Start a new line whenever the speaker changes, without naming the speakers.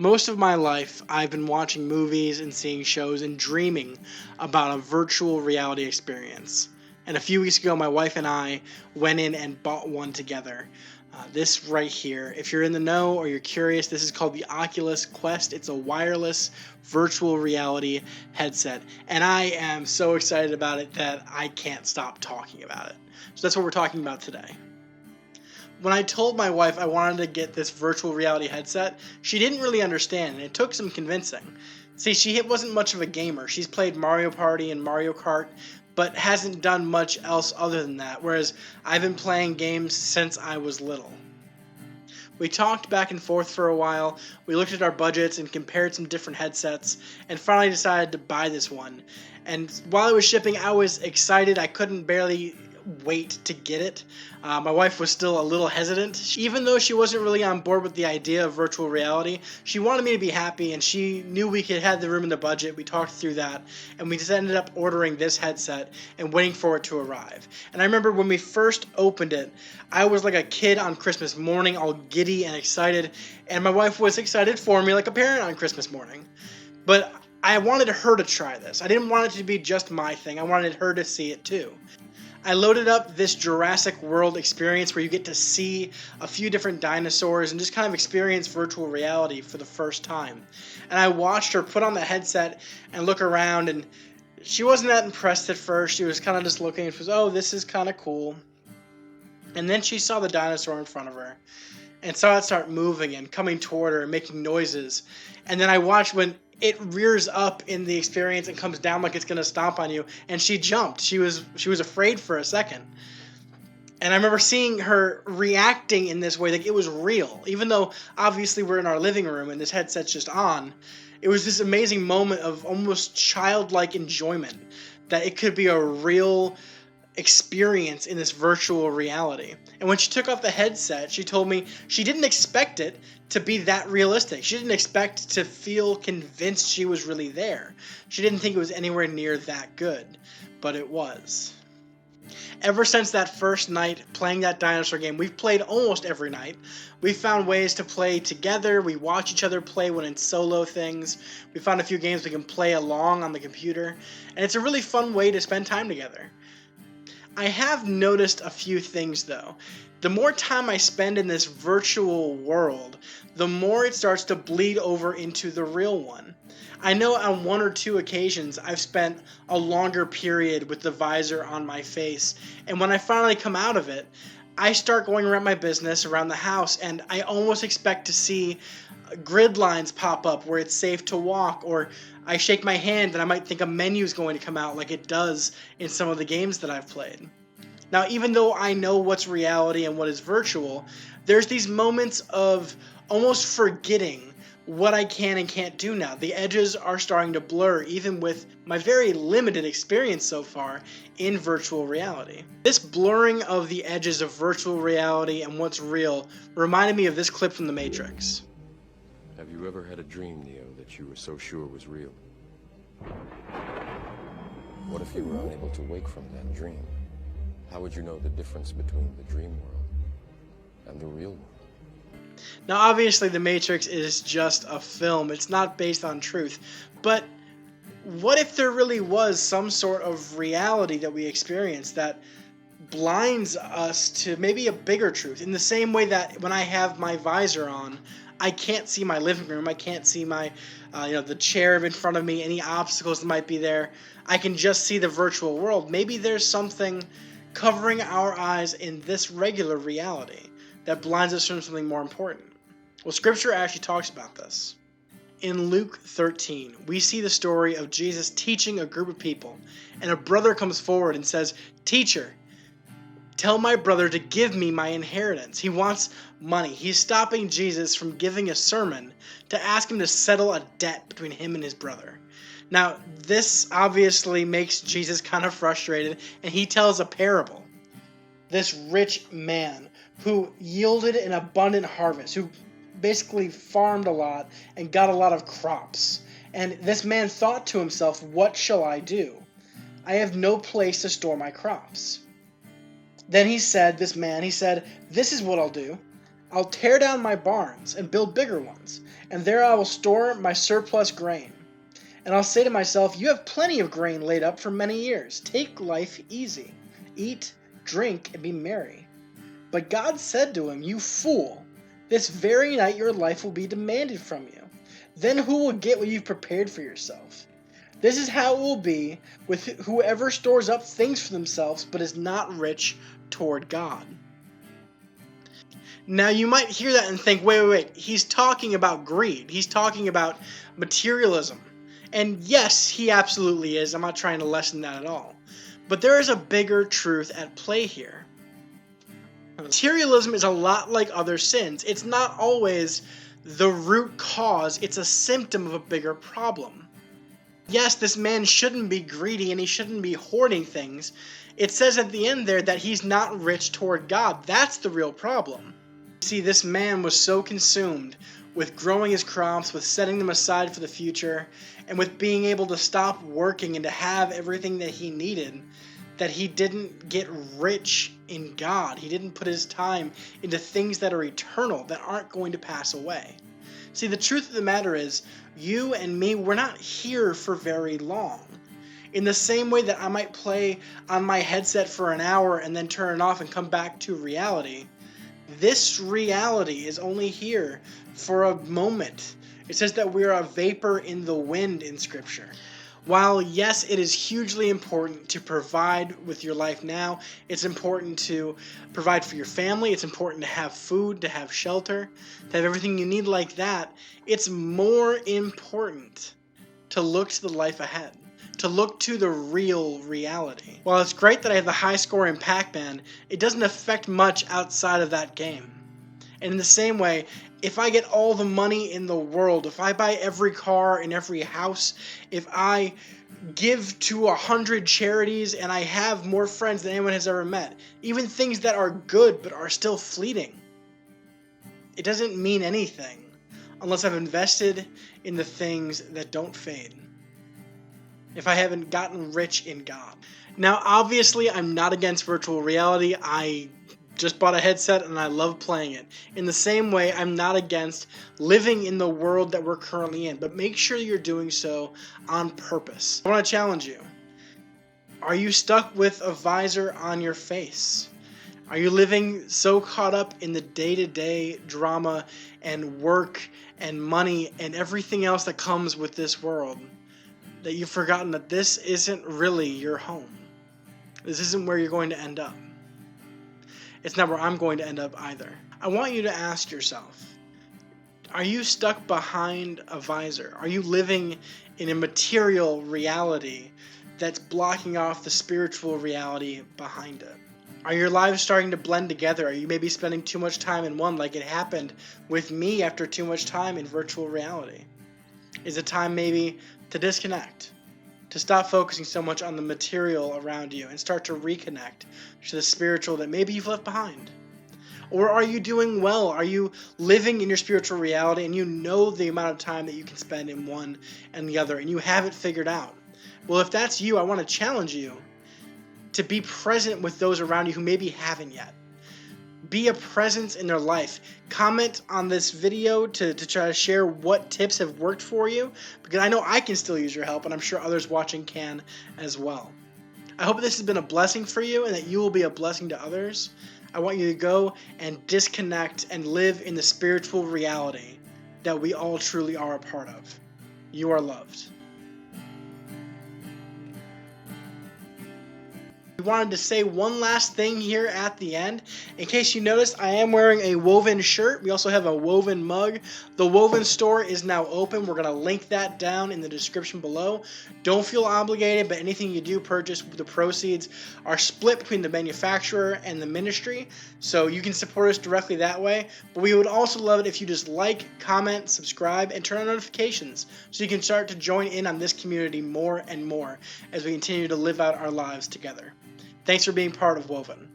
Most of my life, I've been watching movies and seeing shows and dreaming about a virtual reality experience. And a few weeks ago, my wife and I went in and bought one together. This right here, if you're in the know or you're curious, this is called the Oculus Quest. It's a wireless virtual reality headset. And I am so excited about it that I can't stop talking about it. So that's what we're talking about today. When I told my wife I wanted to get this virtual reality headset, she didn't really understand, and it took some convincing. See, she wasn't much of a gamer. She's played Mario Party and Mario Kart, but hasn't done much else other than that, whereas I've been playing games since I was little. We talked back and forth for a while, we looked at our budgets and compared some different headsets, and finally decided to buy this one. And while it was shipping, I was excited. I couldn't barely wait to get it. My wife was still a little hesitant. Even though she wasn't really on board with the idea of virtual reality, she wanted me to be happy, and she knew we could have the room in the budget. We talked through that, and we just ended up ordering this headset and waiting for it to arrive. And I remember when we first opened it, I was like a kid on Christmas morning, all giddy and excited, and my wife was excited for me like a parent on Christmas morning. But I wanted her to try this. I didn't want it to be just my thing. I wanted her to see it too. I loaded up this Jurassic World experience where you get to see a few different dinosaurs and just kind of experience virtual reality for the first time. And I watched her put on the headset and look around, and she wasn't that impressed at first. She was kind of just looking and she was, oh, this is kind of cool. And then she saw the dinosaur in front of her and saw it start moving and coming toward her and making noises. And then I watched when it rears up in the experience and comes down like it's going to stomp on you, and she jumped. She was afraid for a second. And I remember seeing her reacting in this way, like it was real. Even though obviously we're in our living room and this headset's just on, it was this amazing moment of almost childlike enjoyment that it could be a real experience in this virtual reality. And when she took off the headset, she told me she didn't expect it to be that realistic. She didn't expect to feel convinced she was really there. She didn't think it was anywhere near that good, but it was. Ever since that first night playing that dinosaur game, we've played almost every night. We found ways to play together. We watch each other play when it's solo things. We found a few games we can play along on the computer, and it's a really fun way to spend time together. I have noticed a few things though. The more time I spend in this virtual world, the more it starts to bleed over into the real one. I know on one or two occasions I've spent a longer period with the visor on my face, and when I finally come out of it, I start going around my business, around the house, and I almost expect to see grid lines pop up where it's safe to walk, or I shake my hand and I might think a menu is going to come out like it does in some of the games that I've played. Now, even though I know what's reality and what is virtual, there's these moments of almost forgetting what I can and can't do now. The edges are starting to blur, even with my very limited experience so far in virtual reality. This blurring of the edges of virtual reality and what's real reminded me of this clip from The Matrix.
Have you ever had a dream, Neo, that you were so sure was real? What if you were unable to wake from that dream? How would you know the difference between the dream world and the real world?
Now, obviously, The Matrix is just a film. It's not based on truth. But what if there really was some sort of reality that we experience that blinds us to maybe a bigger truth? In the same way that when I have my visor on, I can't see my living room. I can't see my, the chair in front of me, any obstacles that might be there. I can just see the virtual world. Maybe there's something covering our eyes in this regular reality that blinds us from something more important. Well, Scripture actually talks about this. In Luke 13, we see the story of Jesus teaching a group of people, and a brother comes forward and says, "Teacher, tell my brother to give me my inheritance." He wants money. He's stopping Jesus from giving a sermon to ask him to settle a debt between him and his brother. Now, this obviously makes Jesus kind of frustrated, and he tells a parable. This rich man who yielded an abundant harvest, who basically farmed a lot and got a lot of crops. And this man thought to himself, "What shall I do? I have no place to store my crops." Then he said, "This is what I'll do. I'll tear down my barns and build bigger ones, and there I will store my surplus grain. And I'll say to myself, you have plenty of grain laid up for many years. Take life easy. Eat, drink, and be merry. But God said to him, you fool, this very night your life will be demanded from you. Then who will get what you've prepared for yourself? This is how it will be with whoever stores up things for themselves but is not rich toward God. Now you might hear that and think, wait, he's talking about greed. He's talking about materialism. And yes, he absolutely is. I'm not trying to lessen that at all. But there is a bigger truth at play here. Materialism is a lot like other sins. It's not always the root cause. It's a symptom of a bigger problem. Yes, this man shouldn't be greedy and he shouldn't be hoarding things. It says at the end there that he's not rich toward God. That's the real problem. See, this man was so consumed with growing his crops, with setting them aside for the future, and with being able to stop working and to have everything that he needed, that he didn't get rich in God. He didn't put his time into things that are eternal, that aren't going to pass away. See, the truth of the matter is, you and me, we're not here for very long. In the same way that I might play on my headset for an hour and then turn it off and come back to reality, this reality is only here for a moment. It says that we're a vapor in the wind in Scripture. While yes, it is hugely important to provide with your life now, it's important to provide for your family, it's important to have food, to have shelter, to have everything you need like that, it's more important to look to the life ahead, to look to the real reality. While it's great that I have the high score in Pac-Man, it doesn't affect much outside of that game. And in the same way, if I get all the money in the world, if I buy every car in every house, if I give to 100 charities and I have more friends than anyone has ever met, even things that are good but are still fleeting, it doesn't mean anything unless I've invested in the things that don't fade. If I haven't gotten rich in God. Now, obviously, I'm not against virtual reality. I just bought a headset and I love playing it. In the same way, I'm not against living in the world that we're currently in, but make sure you're doing so on purpose. I want to challenge you. Are you stuck with a visor on your face? Are you living so caught up in the day-to-day drama and work and money and everything else that comes with this world that you've forgotten that this isn't really your home? This isn't where you're going to end up. It's not where I'm going to end up either. I want you to ask yourself, are you stuck behind a visor? Are you living in a material reality that's blocking off the spiritual reality behind it? Are your lives starting to blend together? Are you maybe spending too much time in one like it happened with me after too much time in virtual reality? Is it time maybe to disconnect? To stop focusing so much on the material around you and start to reconnect to the spiritual that maybe you've left behind? Or are you doing well? Are you living in your spiritual reality and you know the amount of time that you can spend in one and the other and you have it figured out? Well, if that's you, I want to challenge you to be present with those around you who maybe haven't yet. Be a presence in their life. Comment on this video to try to share what tips have worked for you, because I know I can still use your help, and I'm sure others watching can as well. I hope this has been a blessing for you and that you will be a blessing to others. I want you to go and disconnect and live in the spiritual reality that we all truly are a part of. You are loved. We wanted to say one last thing here at the end. In case you noticed, I am wearing a woven shirt. We also have a woven mug. The woven store is now open. We're going to link that down in the description below. Don't feel obligated, but anything you do purchase, the proceeds are split between the manufacturer and the ministry, so you can support us directly that way. But we would also love it if you just like, comment, subscribe, and turn on notifications so you can start to join in on this community more and more as we continue to live out our lives together. Thanks for being part of Woven.